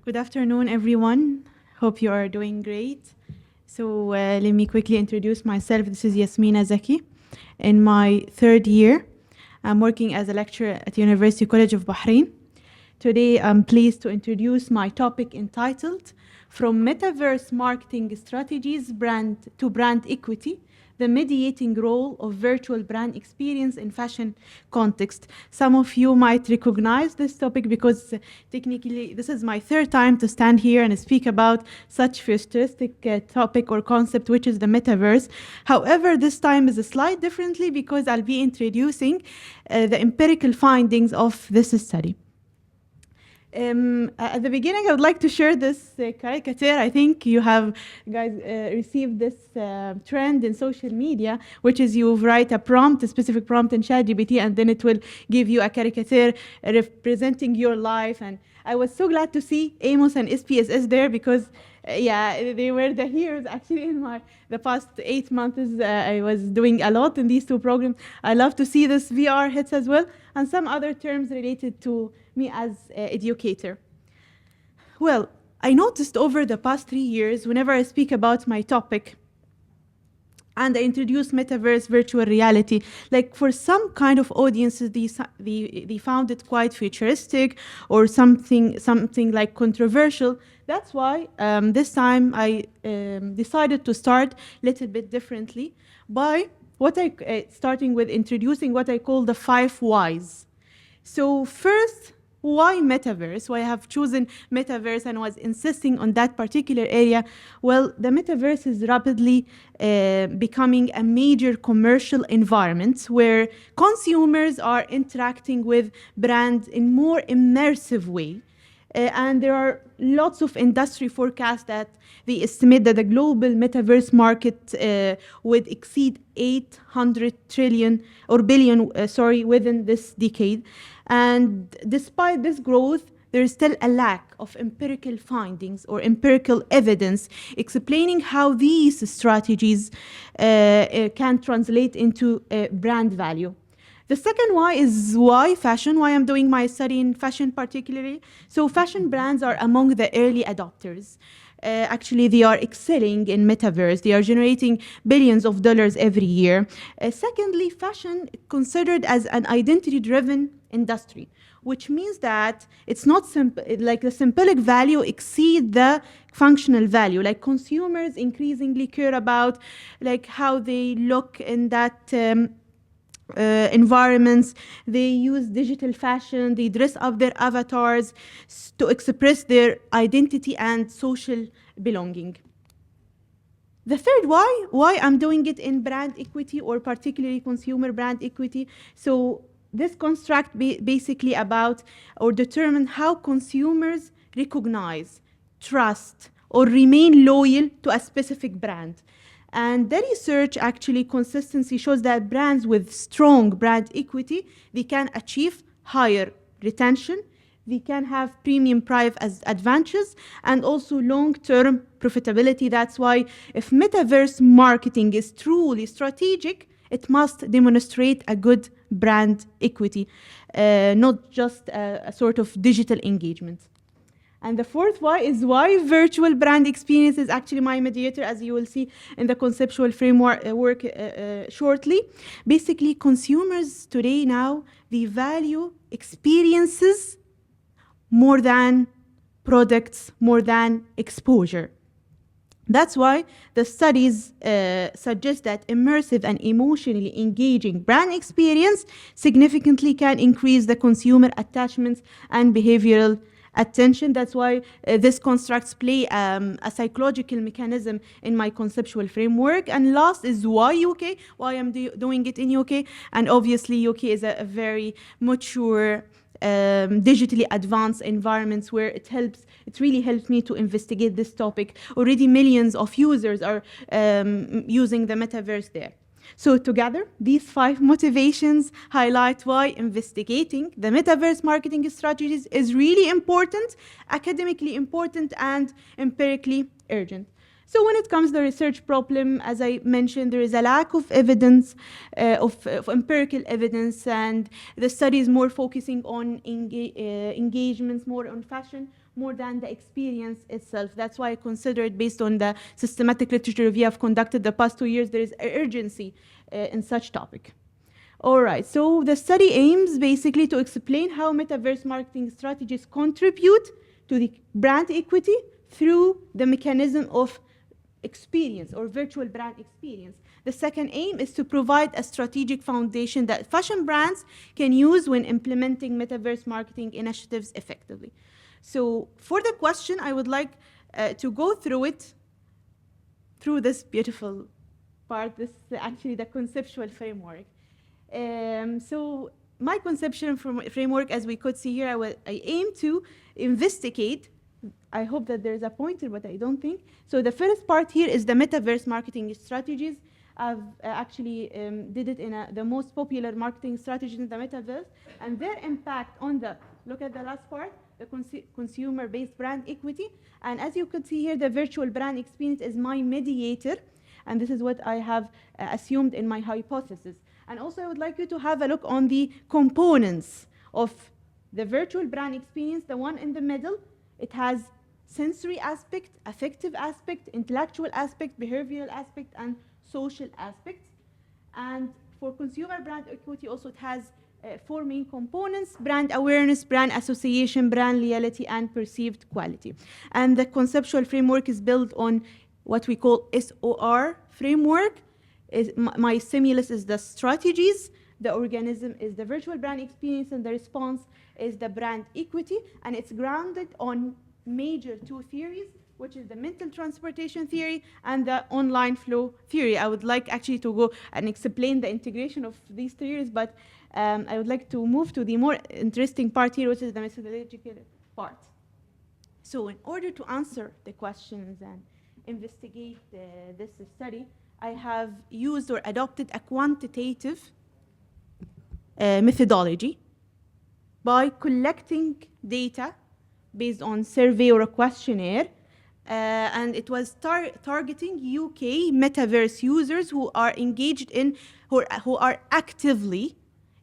Good afternoon, everyone. Hope you are doing great. So let me quickly introduce myself. This is Yasmina Zaki. In my third year, I'm working as a lecturer at University College of Bahrain. Today, I'm pleased to introduce my topic entitled From Metaverse Marketing Strategies to Brand Equity, the mediating role of virtual brand experience in fashion context. Some of you might recognize this topic because technically this is my third time to stand here and speak about such futuristic topic or concept, which is the metaverse. However, this time is a slight differently because I'll be introducing the empirical findings of this study. At the beginning, I would like to share this caricature. I think you have guys received this trend in social media, which is you write a prompt, a specific prompt in ChatGPT, and then it will give you a caricature representing your life. And I was so glad to see Amos and SPSS there because yeah, they were the heroes actually in the past 8 months. I was doing a lot in these two programs. I love to see this VR hits as well, and some other terms related to me as an educator. Well, I noticed over the past 3 years, whenever I speak about my topic, and I introduce metaverse, virtual reality, like for some kind of audiences, they found it quite futuristic or something like controversial. That's why this time I decided to start a little bit differently by starting with introducing what I call the 5 whys. So first, why metaverse? Why I have chosen metaverse and was insisting on that particular area? Well, the metaverse is rapidly becoming a major commercial environment where consumers are interacting with brands in more immersive way. And there are lots of industry forecasts that they estimate that the global metaverse market would exceed 800 trillion or billion, within this decade. And despite this growth, there is still a lack of empirical findings or empirical evidence explaining how these strategies can translate into brand value. The second why is why fashion, why I'm doing my study in fashion particularly. So fashion brands are among the early adopters. Actually, they are excelling in metaverse. They are generating billions of dollars every year. Secondly, fashion considered as an identity-driven industry, which means that it's not simple, like the symbolic value exceed the functional value. Like consumers increasingly care about like how they look in that environments. They use digital fashion, they dress up their avatars to express their identity and social belonging. The third why I'm doing it in brand equity or particularly consumer brand equity. So this construct basically about or determine how consumers recognize, trust, or remain loyal to a specific brand. And the research actually consistency shows that brands with strong brand equity, they can achieve higher retention, they can have premium price as advantages, and also long-term profitability. That's why if metaverse marketing is truly strategic, it must demonstrate a good brand equity, not just a sort of digital engagement. And the fourth why is why virtual brand experience is actually my mediator, as you will see in the conceptual framework shortly. Basically, consumers today now, they value experiences more than products, more than exposure. That's why the studies suggest that immersive and emotionally engaging brand experience significantly can increase the consumer attachments and behavioral attention. That's why these constructs play a psychological mechanism in my conceptual framework. And last is why UK, why I'm doing it in UK. And obviously UK is a very mature, digitally advanced environments where it really helps me to investigate this topic. Already millions of users are using the metaverse there. So together, these 5 motivations highlight why investigating the metaverse marketing strategies is really important, academically important, and empirically urgent. So when it comes to the research problem, as I mentioned, there is a lack of evidence, of empirical evidence, and the study is more focusing on engagements, more on fashion, more than the experience itself. That's why I consider it, based on the systematic literature review I've conducted the past 2 years, there is urgency in such topic. All right, so the study aims basically to explain how metaverse marketing strategies contribute to the brand equity through the mechanism of experience or virtual brand experience. The second aim is to provide a strategic foundation that fashion brands can use when implementing metaverse marketing initiatives effectively. So for the question, I would like to go through it, through this beautiful part, this actually the conceptual framework. So my conceptual framework, as we could see here, I aim to investigate. I hope that there's a pointer, but I don't think. So the first part here is the metaverse marketing strategies. I've actually did it in the most popular marketing strategies in the metaverse, and their impact on the, look at the last part, the consumer-based brand equity. And as you could see here, the virtual brand experience is my mediator, and this is what I have assumed in my hypothesis. And also I would like you to have a look on the components of the virtual brand experience, the one in the middle. It has sensory aspect, affective aspect, intellectual aspect, behavioral aspect, and social aspects. And for consumer brand equity also, it has 4 main components: brand awareness, brand association, brand loyalty, and perceived quality. And the conceptual framework is built on what we call SOR framework. My stimulus is the strategies, the organism is the virtual brand experience, and the response is the brand equity. And it's grounded on major 2 theories, which is the mental transportation theory and the online flow theory. I would like actually to go and explain the integration of these theories, but I would like to move to the more interesting part here, which is the methodological part. So in order to answer the questions and investigate this study, I have used or adopted a quantitative methodology by collecting data based on survey or a questionnaire, and it was targeting UK metaverse users who are engaged in, who are actively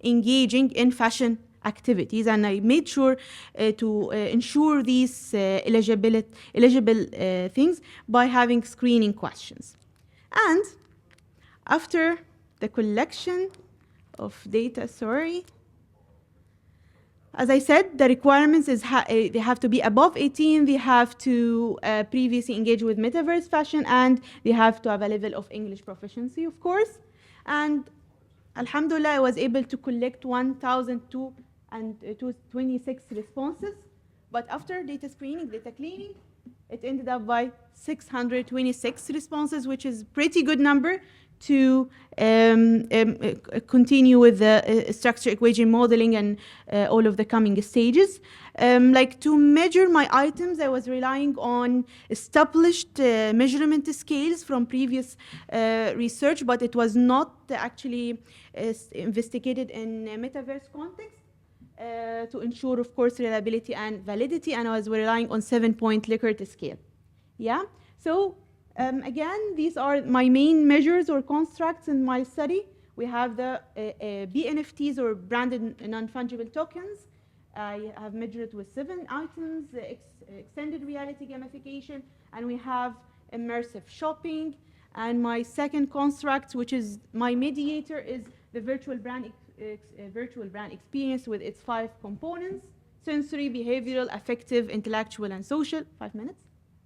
engaging in fashion activities, and I made sure to ensure these eligible things by having screening questions. And after the collection of data, as I said, the requirements is they have to be above 18, they have to previously engage with metaverse fashion, and they have to have a level of English proficiency, of course. And alhamdulillah, I was able to collect 1,226 responses. But after data screening, data cleaning, it ended up by 626 responses, which is a pretty good number to continue with the structure equation modeling and all of the coming stages. Like to measure my items, I was relying on established measurement scales from previous research, but it was not actually investigated in a metaverse context. To ensure, of course, reliability and validity, and I was relying on 7-point Likert scale. Yeah, so again, these are my main measures or constructs in my study. We have the BNFTs, or branded non-fungible tokens. I have measured with 7 items, extended reality gamification, and we have immersive shopping. And my second construct, which is my mediator, is the virtual brand experience with its 5 components: sensory, behavioral, affective, intellectual, and social. 5 minutes,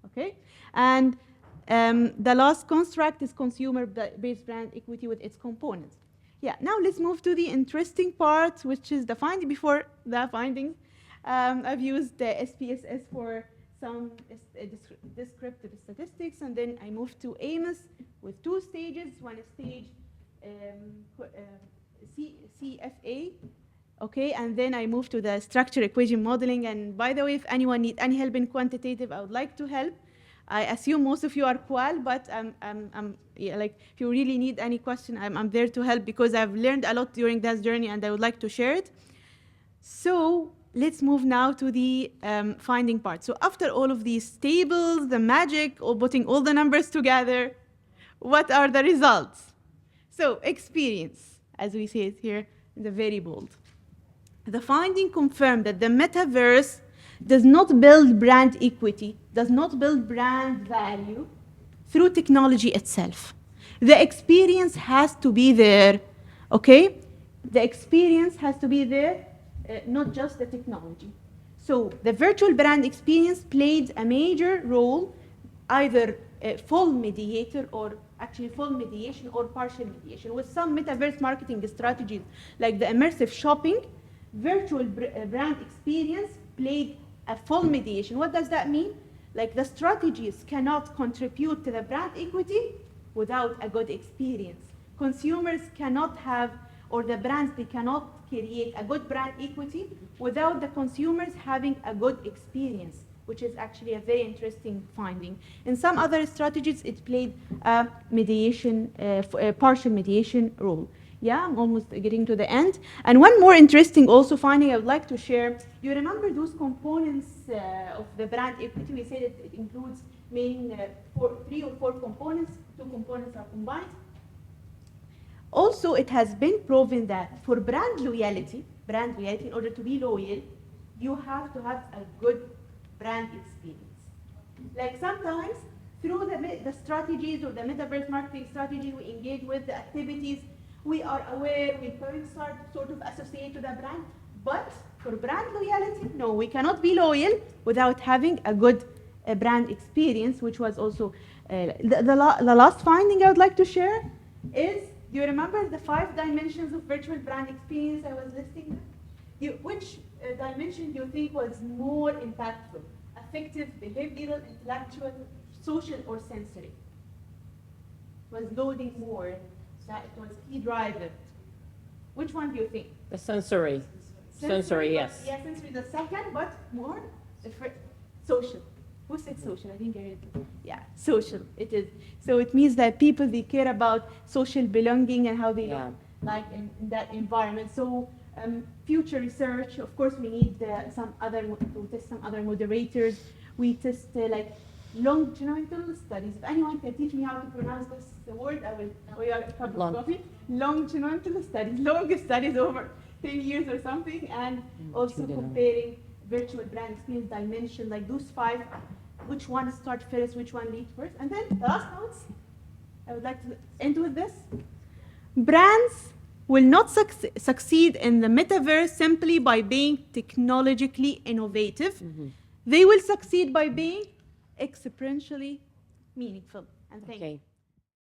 okay? And the last construct is consumer-based brand equity with its components. Yeah, now let's move to the interesting part, which is the finding. Before the findings, I've used the SPSS for some descriptive statistics, and then I moved to AMOS with 2 stages. One stage CFA, okay, and then I moved to the structure equation modeling. And by the way, if anyone needs any help in quantitative, I would like to help. I assume most of you are qual, but yeah, like if you really need any question, I'm there to help, because I've learned a lot during this journey and I would like to share it. So let's move now to the finding part. So after all of these tables, the magic, or putting all the numbers together, what are the results? So experience, as we see it here, in the very bold. The finding confirmed that the metaverse does not build brand equity, does not build brand value through technology itself. The experience has to be there, okay? The experience has to be there, not just the technology. So the virtual brand experience played a major role, either full mediator or actually full mediation or partial mediation. With some metaverse marketing strategies like the immersive shopping, virtual brand experience played a full mediation. What does that mean? Like the strategies cannot contribute to the brand equity without a good experience. Consumers cannot have, or the brands, they cannot create a good brand equity without the consumers having a good experience, which is actually a very interesting finding. In some other strategies, it played a mediation, a partial mediation role. Yeah, I'm almost getting to the end. And one more interesting also finding I would like to share. You remember those components of the brand equity? We said it includes main 3 or 4 components. 2 components are combined. Also, it has been proven that for brand loyalty, in order to be loyal, you have to have a good brand experience. Like sometimes, through the strategies or the metaverse marketing strategy, we engage with the activities, we are aware, we start sort of associate to the brand, but for brand loyalty, no, we cannot be loyal without having a good brand experience, which was also the last finding I would like to share is, do you remember the 5 dimensions of virtual brand experience I was listing? Which dimension do you think was more impactful? Affective, behavioral, intellectual, social, or sensory? Was loading more? That it was key driver. Which one do you think? The sensory. Sensory, yes. Yeah, sensory the second, but more social. Who said social? I think I read it. Yeah, social. It is. So it means that people, they care about social belonging and how they look like in that environment. So future research, of course, we need to test some other moderators. We test like longitudinal studies. If anyone can teach me how to pronounce this word, I will. We are a cup of coffee. Longitudinal studies, long studies over 10 years or something, and also comparing virtual brand experience dimension, like those 5, which one start first, which one lead first. And then the last notes, I would like to end with this. Brands will not succeed in the metaverse simply by being technologically innovative. They will succeed by being experientially meaningful. And thank you.